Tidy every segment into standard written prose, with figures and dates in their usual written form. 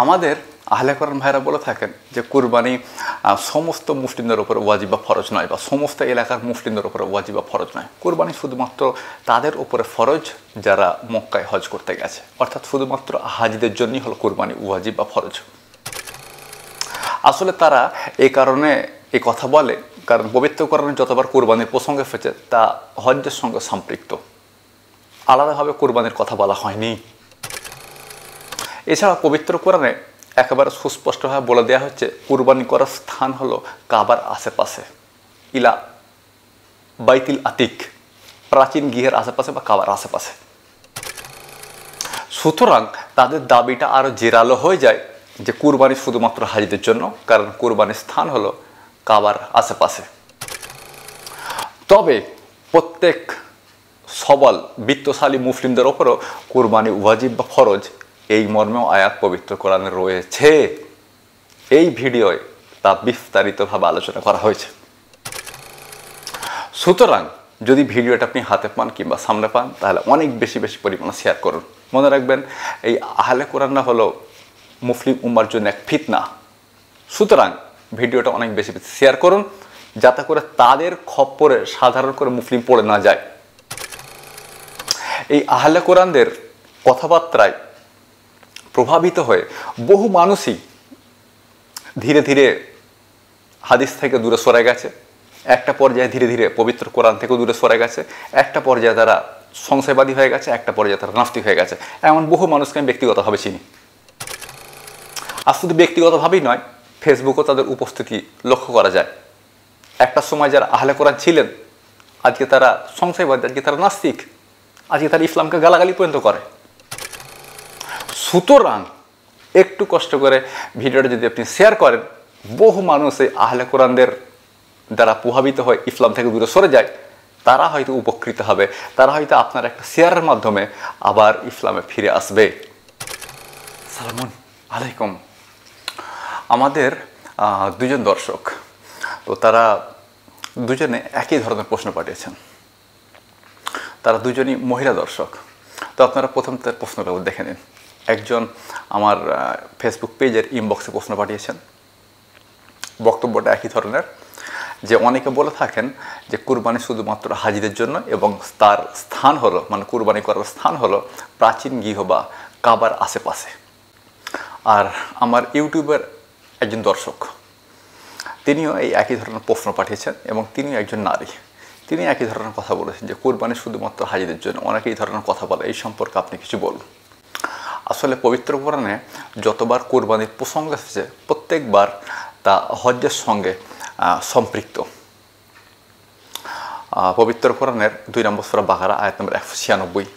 আমাদের আহলে কোরআন ভাইরা বলে থাকেন যে কুরবানি সমস্ত মুসলিমদের উপর ওয়াজিব বা ফরজ নয়, বা সমস্ত এলাকার মুসলিমদের উপর ওয়াজিব বা ফরজ নয়। কুরবানি শুধুমাত্র তাদের উপরে ফরজ যারা মক্কায় হজ করতে গেছে, অর্থাৎ শুধুমাত্র হাজিদের জন্যই হলো কুরবানি ওয়াজিব বা ফরজ। আসলে তারা এই কারণে এই কথা বলে কারণ পবিত্র কোরআনে যতবার কুরবানির প্রসঙ্গ এসেছে তা হজ্জের সঙ্গে সম্পৃক্ত, আলাদাভাবে কুরবানির কথা বলা হয়নি। এছাড়া পবিত্র কোরআনে একেবারে সুস্পষ্টভাবে বলে দেওয়া হচ্ছে কুরবানি করার স্থান হলো কাবার আশেপাশে, ইলা বাইতুল আতিক, প্রাচীন গৃহের আশেপাশে বা কাবার আশেপাশে। সুতরাং তাদের দাবিটা আরও জেরালো হয়ে যায় যে কুরবানি শুধুমাত্র হাজিদের জন্য, কারণ কুরবানির স্থান হলো কাবার আশেপাশে। তবে প্রত্যেক সবল বিত্তশালী মুসলিমদের ওপরও কুরবানি ওয়াজিব বা ফরজ, এই মর্মেও আয়াত পবিত্র কোরআনে রয়েছে। এই ভিডিওয় তা বিস্তারিতভাবে আলোচনা করা হয়েছে। সুতরাং যদি ভিডিওটা আপনি হাতে পান কিংবা সামনে পান তাহলে অনেক বেশি পরিমাণে শেয়ার করুন। মনে রাখবেন এই আহলে কোরআনরা হলো মুসলিম উম্মার জন্য এক ফিতনা। সুতরাং ভিডিওটা অনেক বেশি শেয়ার করুন যাতে করে তাদের খপ্পরে সাধারণ করে মুসলিম পড়ে না যায়। এই আহলে কোরআনদের কথাবার্তায় প্রভাবিত হয়ে বহু মানুষই ধীরে ধীরে হাদিস থেকে দূরে সরে গেছে, একটা পর্যায়ে ধীরে ধীরে পবিত্র কোরআন থেকেও দূরে সরে গেছে, একটা পর্যায়ে তারা সংশয়বাদী হয়ে গেছে, একটা পর্যায়ে তারা নাস্তিক হয়ে গেছে। এমন বহু মানুষকে আমি ব্যক্তিগতভাবে চিনি। আর শুধু ব্যক্তিগতভাবেই নয়, ফেসবুকেও তাদের উপস্থিতি লক্ষ্য করা যায়। একটা সময় যারা আহলে কোরআন ছিলেন আজকে তারা সংশয়বাদী, আজকে তারা নাস্তিক, আজকে তারা ইসলামকে গালাগালি পর্যন্ত করে। সুতরাং একটু কষ্ট করে ভিডিওটা যদি আপনি শেয়ার করেন, বহু মানুষ এই আহলে কোরআনদের দ্বারা প্রভাবিত হয় ইসলাম থেকে দূরে সরে যায়, তারা হয়তো উপকৃত হবে, তারা হয়তো আপনার একটা শেয়ারের মাধ্যমে আবার ইসলামে ফিরে আসবে। সালামুন আলাইকুম। আমাদের দুজন দর্শক, তো তারা দুজনে একই ধরনের প্রশ্ন পাঠিয়েছেন। তারা দুজনই মহিলা দর্শক। তো আপনারা প্রথম তার প্রশ্নটা দেখে নিন। একজন আমার ফেসবুক পেজের ইনবক্সে প্রশ্ন পাঠিয়েছেন। বক্তব্যটা একই ধরনের, যে অনেকে বলে থাকেন যে কুরবানি শুধুমাত্র হাজিদের জন্য এবং তার স্থান হলো, মানে কুরবানি করার স্থান হলো প্রাচীন গৃহ বা কাবার আশেপাশে। আর আমার ইউটিউবের একজন দর্শক, তিনিও এই একই ধরনের প্রশ্ন পাঠিয়েছেন এবং তিনিও একজন নারী। তিনি একই ধরনের কথা বলেছেন যে কুরবানি শুধুমাত্র হাজিদের জন্য। অনেকে এই ধরনের কথা বলে, এই সম্পর্কে আপনি কিছু বলুন। আসলে পবিত্র কোরআনে যতবার কুরবানির প্রসঙ্গ এসেছে প্রত্যেকবার তা হজ্জের সঙ্গে সম্পৃক্ত। পবিত্র কোরআনের 2 নম্বর সূরা বাকারা আয়াত নম্বর 196,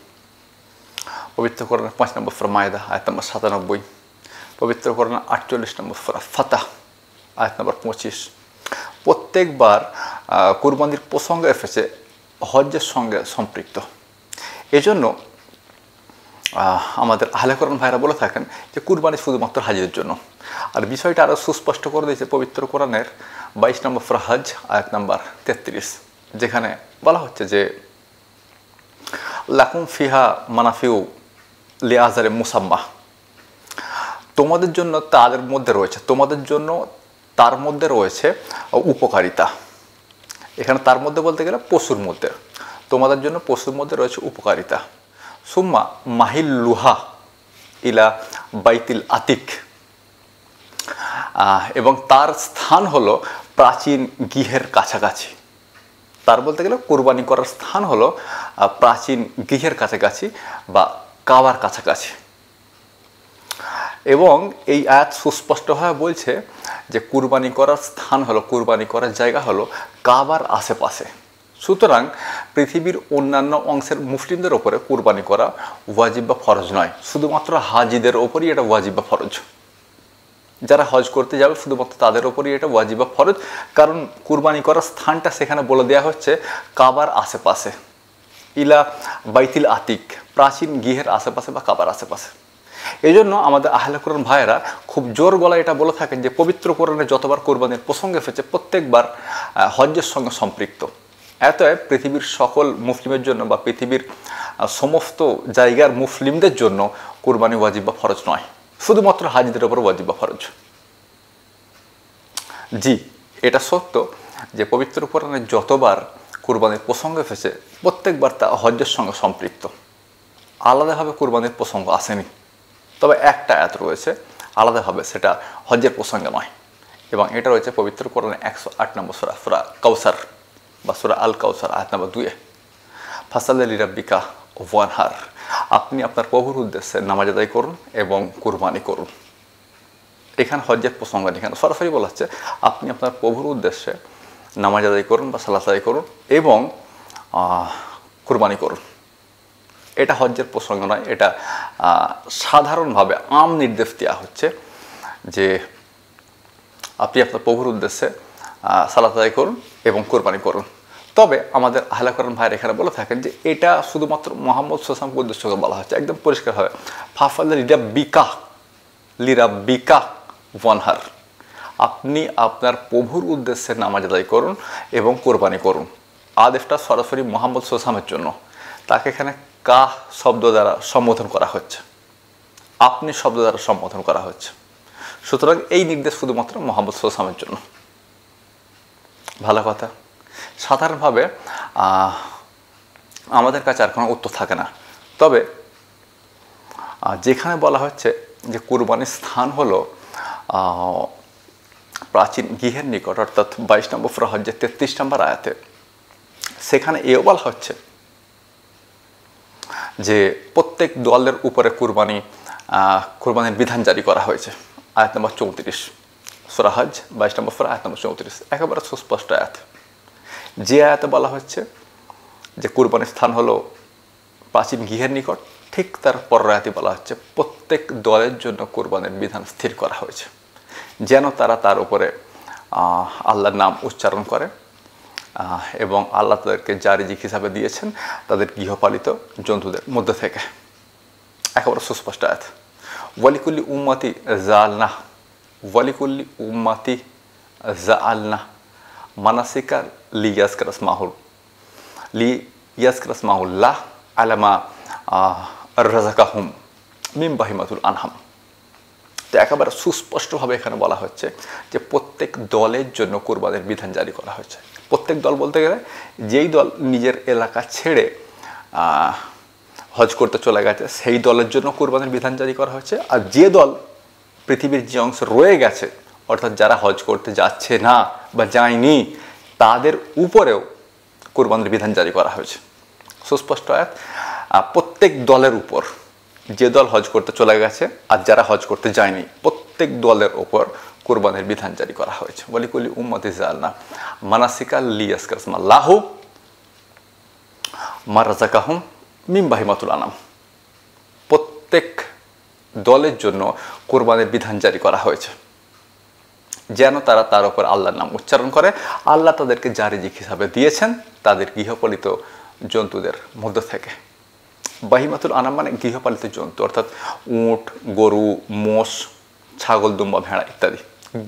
পবিত্র কোরআনের 5 নম্বর সূরা মায়েদা আয়াত নম্বর 97, পবিত্র কোরআনের 48 নম্বর সূরা ফাতাহ আয়াত নম্বর 25। প্রত্যেকবার কুরবানির প্রসঙ্গ এসেছে হজ্জের সঙ্গে সম্পৃক্ত। এজন্য আমাদের আহলে কোরআন ভাইরা বলে থাকেন যে কুরবানি শুধুমাত্র হাজিদের জন্য। আর বিষয়টা আরও সুস্পষ্ট করে দিয়েছে পবিত্র কোরআনের 22 নম্বর সূরা হজ আয়াত নম্বর 33, যেখানে বলা হচ্ছে যে লাকুম ফিহা মানাফিউ লিআজারে মুসাম্মা, তোমাদের জন্য তাদের মধ্যে রয়েছে, তোমাদের জন্য তার মধ্যে রয়েছে উপকারিতা। এখানে তার মধ্যে বলতে গেলে পশুর মধ্যে, তোমাদের জন্য পশুর মধ্যে রয়েছে উপকারিতা। সুম্মা মাহিল লুহা ইলা বাইতুল আতিক, এবং তার স্থান হলো প্রাচীন গৃহের কাছাকাছি। তার বলতে গেলে কোরবানি করার স্থান হলো প্রাচীন গৃহের কাছাকাছি বা কাবার কাছাকাছি। এবং এই আয়াত সুস্পষ্টভাবে বলছে যে কুরবানি করার স্থান হলো, কুরবানি করার জায়গা হলো কাবার আশেপাশে। সুতরাং পৃথিবীর অন্যান্য অংশের মুসলিমদের ওপরে কুরবানি করা ওয়াজিব বা ফরজ নয়, শুধুমাত্র হাজিদের ওপরই এটা ওয়াজিব বা ফরজ। যারা হজ করতে যাবে শুধুমাত্র তাদের ওপরই এটা ওয়াজিব বা ফরজ, কারণ কুরবানি করার স্থানটা সেখানে বলে দেওয়া হচ্ছে কাবার আশেপাশে, ইলা বাইতুল আতিক, প্রাচীন গৃহের আশেপাশে বা কাবার আশেপাশে। এই জন্য আমাদের আহলে কোরআন ভাইয়েরা খুব জোর গলায় এটা বলে থাকেন যে পবিত্র কোরআনে যতবার কোরবানির প্রসঙ্গ এসেছে প্রত্যেকবার হজ্জের সঙ্গে সম্পৃক্ত। এতএব পৃথিবীর সকল মুসলিমের জন্য বা পৃথিবীর সমস্ত জায়গার মুসলিমদের জন্য কুরবানি ওয়াজিব বা ফরজ নয়। শুধুমাত্র হাজিদের উপর ওয়াজিব বা ফরজ। জি, এটা সত্য যে পবিত্র কোরআনে যতবার কুরবানির প্রসঙ্গ এসেছে প্রত্যেকবার তা হজ্জের সঙ্গে সম্পৃক্ত, আলাদাভাবে কুরবানির প্রসঙ্গ আসেনি। তবে একটা আয়াত রয়েছে আলাদাভাবে, সেটা হজ্জের প্রসঙ্গে নয়, এবং এটা রয়েছে পবিত্র কোরআনে 108 নম্বর সূরা, সূরা কাউসার বা সূরা আল কাউসার, আয়াত নম্বর 2। ফাসাল্লি লিরাব্বিকা ওয়ানহার, আপনি আপনার প্রভুর উদ্দেশ্যে নামাজ আদায় করুন এবং কুরবানি করুন। এখানে হজ্জের প্রসঙ্গ নেই, এখানে সরাসরি বলা হচ্ছে আপনি আপনার প্রভুর উদ্দেশ্যে নামাজ আদায় করুন বা সালাত আদায় করুন এবং কুরবানি করুন। এটা হজ্জের প্রসঙ্গ নয়, এটা সাধারণভাবে আম নির্দেশ দেওয়া হচ্ছে যে আপনি আপনার প্রভুর উদ্দেশ্যে সালাত আদায় করুন এবং কুরবানি করুন। তবে আমাদের আহলে কোরআন ভাইয়ের এখানে বলে থাকেন যে এটা শুধুমাত্র মুহাম্মদ সাল্লাল্লাহু আলাইহি ওয়াসাল্লামকে উদ্দেশ্য করে বলা হচ্ছে, একদম পরিষ্কারভাবে ফাসাল্লি লিরাব্বিকা ওয়ানহার, আপনি আপনার প্রভুর উদ্দেশ্যে নামাজ আদায় করুন এবং কোরবানি করুন। আদেশটা সরাসরি মুহাম্মদ সাল্লাল্লাহু আলাইহি ওয়াসাল্লামের জন্য, তাকে এখানে কাহ শব্দ দ্বারা সম্বোধন করা হচ্ছে, আপনি শব্দ দ্বারা সম্বোধন করা হচ্ছে। সুতরাং এই নির্দেশ শুধুমাত্র মুহাম্মদ সাল্লাল্লাহু আলাইহি ওয়াসাল্লামের জন্য। ভালো কথা। সাধারণভাবে আমাদের কাছে আর কোনো উত্তর থাকে না, তবে যেখানে বলা হচ্ছে যে কুরবানির স্থান হলো প্রাচীন গৃহের নিকট, অর্থাৎ 22 নম্বর সূরা হজ্জের 33 নম্বর আয়াতে, সেখানে এও বলা হচ্ছে যে প্রত্যেক দলের উপরে কুরবানির বিধান জারি করা হয়েছে। আয়াত নম্বর 34, সূরা হজ 22 নম্বর সূরা, আয়াত নম্বর 34, একেবারে সুস্পষ্ট আয়াত। যে আয়াতে বলা হচ্ছে যে কুরবানির স্থান হলো প্রাচীন গৃহের নিকট, ঠিক তার পরের আয়াতে বলা হচ্ছে প্রত্যেক দলের জন্য কুরবানির বিধান স্থির করা হয়েছে, যেন তারা তার উপরে আল্লাহর নাম উচ্চারণ করে এবং আল্লাহ তাদেরকে যা রিজিক হিসাবে দিয়েছেন তাদের গৃহপালিত জন্তুদের মধ্যে থেকে। একেবারে সুস্পষ্ট আয়াত। ওয়ালিকুল্লি উম্মাতি জাআলনা মানাসিকা লিয়াজকারাসমাহুল্লাহ আলামা রাযাকাহুম মিন বাহিমাতুল আনহাম। তো একেবারে সুস্পষ্টভাবে এখানে বলা হচ্ছে যে প্রত্যেক দলের জন্য কুরবানির বিধান জারি করা হয়েছে। প্রত্যেক দল বলতে গেলে যেই দল নিজের এলাকা ছেড়ে হজ করতে চলে গেছে সেই দলের জন্য কুরবানির বিধান জারি করা হয়েছে, আর যে দল পৃথিবীর যে অংশ রয়ে গেছে, অর্থাৎ যারা হজ করতে যাচ্ছে না বা যায়নি, তাদের উপরেও কুরবানির বিধান জারি করা হয়েছে। সুস্পষ্ট আয়াত। প্রত্যেক দলের উপর, যে দল হজ করতে চলে গেছে আর যারা হজ করতে যায়নি, প্রত্যেক দলের ওপর কুরবানির বিধান জারি করা হয়েছে। ওয়ালিকুল্লি উম্মাতি জাআলনা মানাসিকা লিয়াজকারাসমাল্লাহু মা রাযাকাহুম মিন বাহিমাতুল আনআম। প্রত্যেক দলের জন্য কুরবানির বিধান জারি করা হয়েছে যেন তারা তার উপর আল্লাহর নাম উচ্চারণ করে, আল্লাহ তাদেরকে যা রিজিক হিসাবে দিয়েছেন তাদের গৃহপালিত জন্তুদের মধ্য থেকে। বাহিমাতুল আনাম মানে গৃহপালিত জন্তু, অর্থাৎ উট, গরু, মোষ, ছাগল, দুম্বা, ভেড়া ইত্যাদি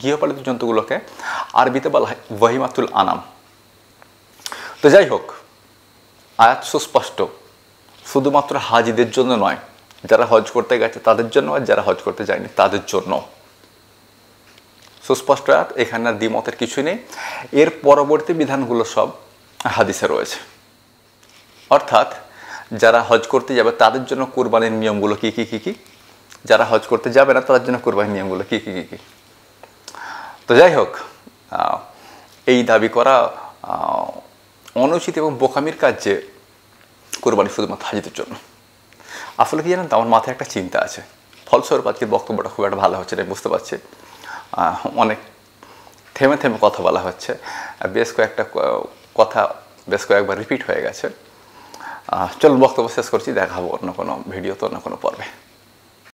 গৃহপালিত জন্তুগুলোকে আরবিতে বলা হয় বাহিমাতুল আনাম। তো যাই হোক, আয়াত সুস্পষ্ট, শুধুমাত্র হাজিদের জন্য নয়, যারা হজ করতে গেছে তাদের জন্য, আর যারা হজ করতে যায়নি তাদের জন্য। সুস্পষ্ট আয়াত, এখানে আর দ্বিমতের কিছুই নেই। এর পরবর্তী বিধানগুলো সব হাদিসে রয়েছে, অর্থাৎ যারা হজ করতে যাবে তাদের জন্য কুরবানির নিয়মগুলো কী কী কী কী, যারা হজ করতে যাবে না তাদের জন্য কুরবানির নিয়মগুলো কী কী কী কী। তো যাই হোক, এই দাবি করা অনুচিত এবং বোকামির কাজ যে কুরবানি শুধুমাত্র হাজিদের জন্য। আসলে কি জানেন তো, আমার মাথায় একটা চিন্তা আছে, ফলস্বরূপ আজকের বক্তব্যটা খুব একটা ভালো হচ্ছে না, বুঝতে পারছি। অনেক থেমে থেমে কথা বলা হচ্ছে, বেশ কয়েকবার রিপিট হয়ে গেছে। চলুন বক্তব্য শেষ করছি, দেখাবো অন্য কোনো ভিডিওতে, অন্য কোনো পর্বে।